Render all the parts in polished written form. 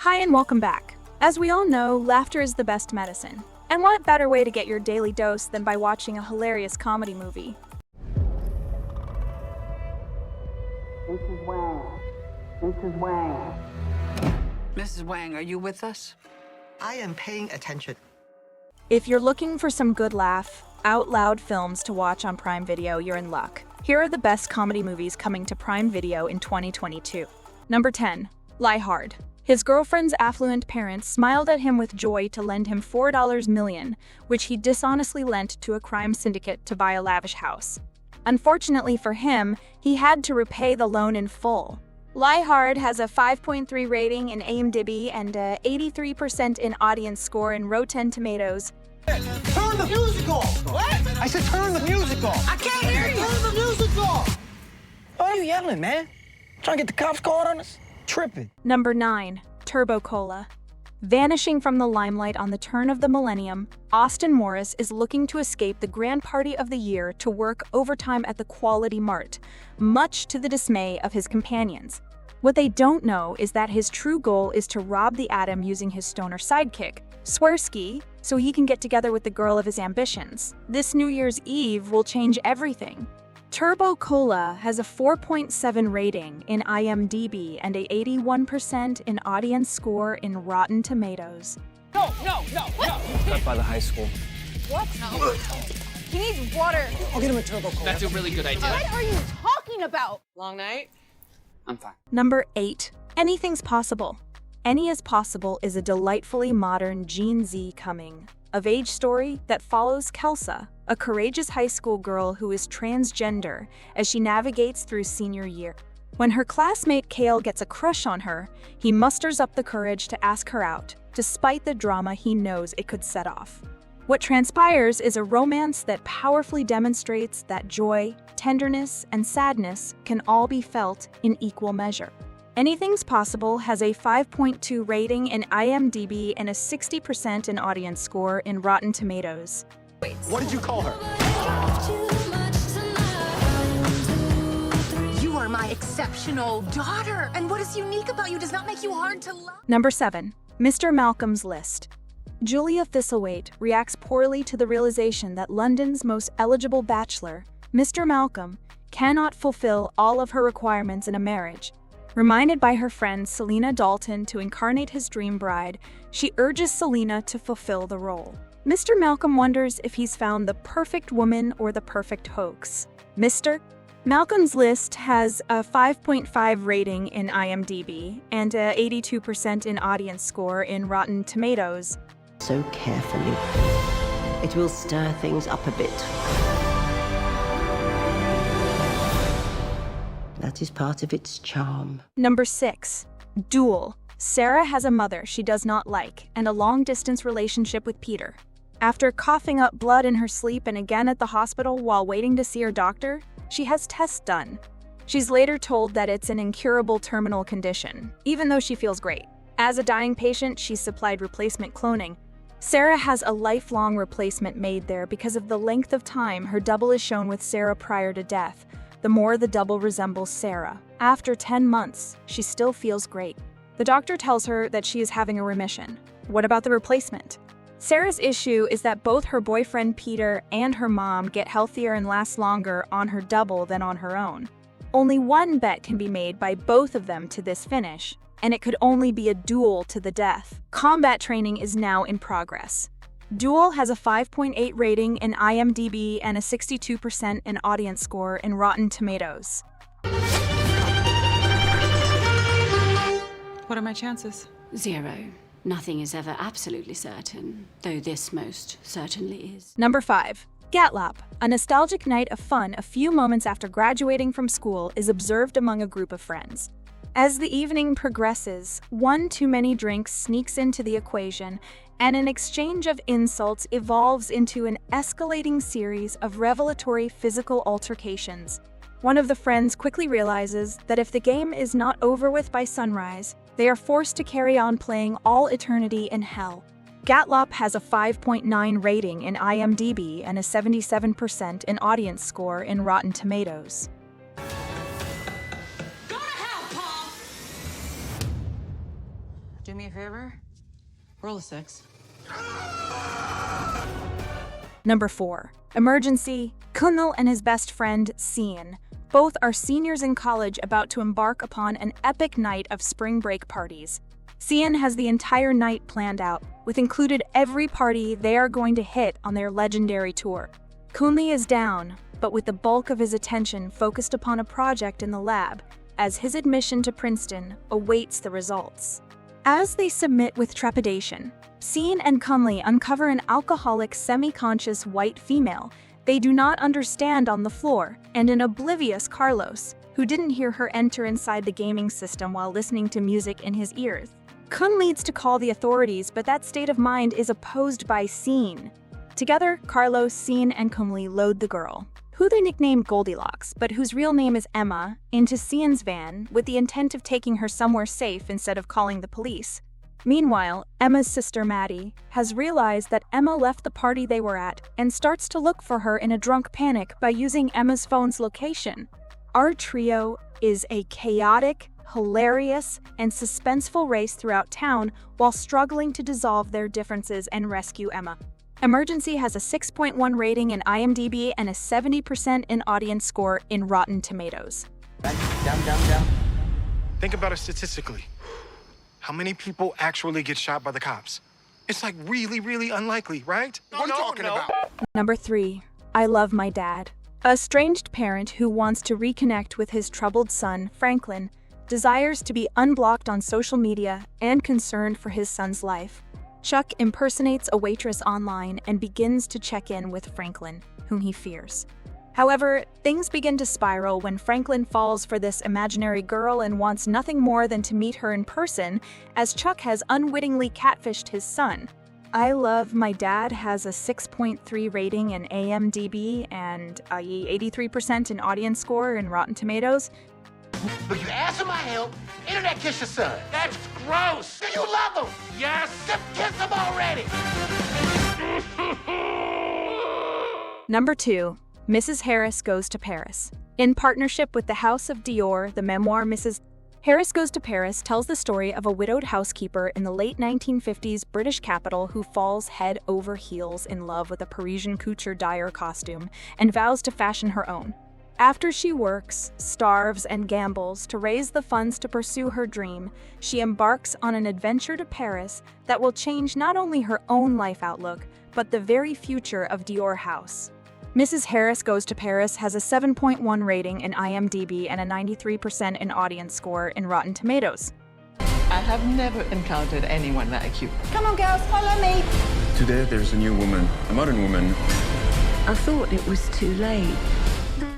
Hi and welcome back. As we all know, laughter is the best medicine. And what better way to get your daily dose than by watching a hilarious comedy movie? Mrs. Wang. Mrs. Wang. Mrs. Wang, are you with us? I am paying attention. If you're looking for some good laugh, out loud films to watch on Prime Video, you're in luck. Here are the best comedy movies coming to Prime Video in 2022. Number 10. Lie Hard. His girlfriend's affluent parents smiled at him with joy to lend him $4 million, which he dishonestly lent to a crime syndicate to buy a lavish house. Unfortunately for him, he had to repay the loan in full. Lie Hard has a 5.3 rating in IMDb and a 83% in audience score in Rotten Tomatoes. Turn the music off! What? I said turn the music off! I can't hear you! Turn the music off! Why are you yelling, man? Trying to get the cops called on us? Tripping. Number 9. Turbo Cola. Vanishing from the limelight on the turn of the millennium, Austin Morris is looking to escape the grand party of the year to work overtime at the Quality Mart, much to the dismay of his companions. What they don't know is that his true goal is to rob the Atom using his stoner sidekick, Swersky, so he can get together with the girl of his ambitions. This New Year's Eve will change everything. Turbo Cola has a 4.7 rating in IMDb and a 81% in audience score in Rotten Tomatoes. No! Cut by the high school. What? No. He needs water. I'll get him a turbo cola. That's a really good idea. What are you talking about? Long night? I'm fine. Number 8. Anything's Possible. Any is Possible is a delightfully modern Gen Z coming-of-age story that follows Kelsa, a courageous high school girl who is transgender, as she navigates through senior year. When her classmate Kale gets a crush on her, he musters up the courage to ask her out, despite the drama he knows it could set off. What transpires is a romance that powerfully demonstrates that joy, tenderness, and sadness can all be felt in equal measure. Anything's Possible has a 5.2 rating in IMDb and a 60% in audience score in Rotten Tomatoes. What did you call her? You are my exceptional daughter, and what is unique about you does not make you hard to love. Number 7. Mr. Malcolm's List. Julia Thistlethwaite reacts poorly to the realization that London's most eligible bachelor, Mr. Malcolm, cannot fulfill all of her requirements in a marriage. Reminded by her friend Selena Dalton to incarnate his dream bride, she urges Selena to fulfill the role. Mr. Malcolm wonders if he's found the perfect woman or the perfect hoax. Mr. Malcolm's List has a 5.5 rating in IMDb and a 82% in audience score in Rotten Tomatoes. So carefully. It will stir things up a bit. That is part of its charm. Number 6. Duel. Sarah has a mother she does not like and a long-distance relationship with Peter. After coughing up blood in her sleep and again at the hospital while waiting to see her doctor, she has tests done. She's later told that it's an incurable terminal condition, even though she feels great. As a dying patient, she's supplied replacement cloning. Sarah has a lifelong replacement made there because of the length of time her double is shown with Sarah prior to death. The more the double resembles Sarah. After 10 months, she still feels great. The doctor tells her that she is having a remission. What about the replacement? Sarah's issue is that both her boyfriend Peter and her mom get healthier and last longer on her double than on her own. Only one bet can be made by both of them to this finish, and it could only be a duel to the death. Combat training is now in progress. Duel has a 5.8 rating in IMDb and a 62% in audience score in Rotten Tomatoes. What are my chances? 0. Nothing is ever absolutely certain, though this most certainly is. Number 5. Gatlop. A nostalgic night of fun a few moments after graduating from school is observed among a group of friends. As the evening progresses, one too many drinks sneaks into the equation, and an exchange of insults evolves into an escalating series of revelatory physical altercations. One of the friends quickly realizes that if the game is not over with by sunrise, they are forced to carry on playing all eternity in hell. Gatlop has a 5.9 rating in IMDb and a 77% in audience score in Rotten Tomatoes. Do me a favor? Roll a 6. Number 4. Emergency. Kunal and his best friend, Cian. Both are seniors in college about to embark upon an epic night of spring break parties. Cian has the entire night planned out, with included every party they are going to hit on their legendary tour. Kunli is down, but with the bulk of his attention focused upon a project in the lab, as his admission to Princeton awaits the results. As they submit with trepidation, Cian and Kunli uncover an alcoholic, semi-conscious white female they do not understand on the floor, and an oblivious Carlos, who didn't hear her enter inside the gaming system while listening to music in his ears. Kun leads to call the authorities, but that state of mind is opposed by Cian. Together, Carlos, Cian, and Kunli load the girl, who they nickname Goldilocks, but whose real name is Emma, into Cian's van with the intent of taking her somewhere safe instead of calling the police. Meanwhile, Emma's sister Maddie has realized that Emma left the party they were at and starts to look for her in a drunk panic by using Emma's phone's location. Our trio is a chaotic, hilarious, and suspenseful race throughout town while struggling to dissolve their differences and rescue Emma. Emergency has a 6.1 rating in IMDb and a 70% in audience score in Rotten Tomatoes. Down. Think about it statistically. How many people actually get shot by the cops? It's like really, really unlikely, right? What are you talking about? Number 3. I Love My Dad. A estranged parent who wants to reconnect with his troubled son, Franklin, desires to be unblocked on social media and concerned for his son's life. Chuck impersonates a waitress online and begins to check in with Franklin, whom he fears. However, things begin to spiral when Franklin falls for this imaginary girl and wants nothing more than to meet her in person, as Chuck has unwittingly catfished his son. I Love My Dad has a 6.3 rating in IMDb and a 83% in audience score in Rotten Tomatoes. But you ask for my help, internet kiss your son. That's gross. Do you love him? Yes. Just kiss him already. Number 2. Mrs. Harris Goes to Paris. In partnership with the House of Dior, the memoir Mrs. Harris Goes to Paris tells the story of a widowed housekeeper in the late 1950s British capital who falls head over heels in love with a Parisian couture dyer costume and vows to fashion her own. After she works, starves, and gambles to raise the funds to pursue her dream, she embarks on an adventure to Paris that will change not only her own life outlook, but the very future of Dior House. Mrs. Harris Goes to Paris has a 7.1 rating in IMDb and a 93% in audience score in Rotten Tomatoes. I have never encountered anyone like you. Come on, girls, follow me. Today there's a new woman, a modern woman. I thought it was too late.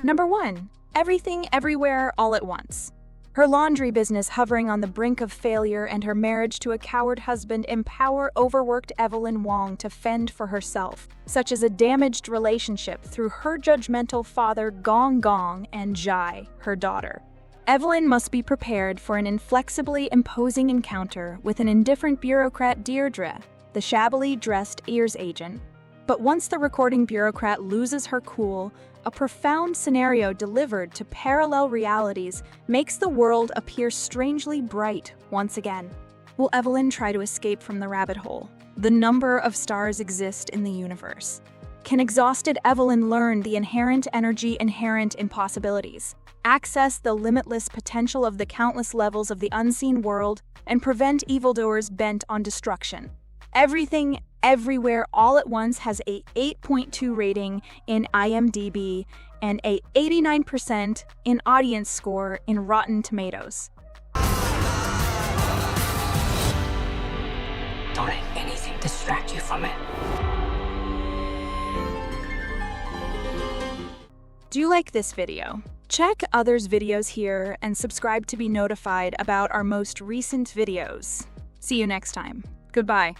Number 1. Everything Everywhere All at Once. Her laundry business hovering on the brink of failure and her marriage to a coward husband empower overworked Evelyn Wong to fend for herself, such as a damaged relationship through her judgmental father Gong Gong and Jai, her daughter. Evelyn must be prepared for an inflexibly imposing encounter with an indifferent bureaucrat Deirdre, the shabbily dressed ears agent. But once the recording bureaucrat loses her cool, a profound scenario delivered to parallel realities makes the world appear strangely bright once again. Will Evelyn try to escape from the rabbit hole? The number of stars exist in the universe. Can exhausted Evelyn learn the inherent energy inherent in possibilities, access the limitless potential of the countless levels of the unseen world, and prevent evildoers bent on destruction? Everything Everywhere All at Once has a 8.2 rating in IMDb and a 89% in audience score in Rotten Tomatoes. Don't let anything distract you from it. Do you like this video? Check others' videos here and subscribe to be notified about our most recent videos. See you next time. Goodbye.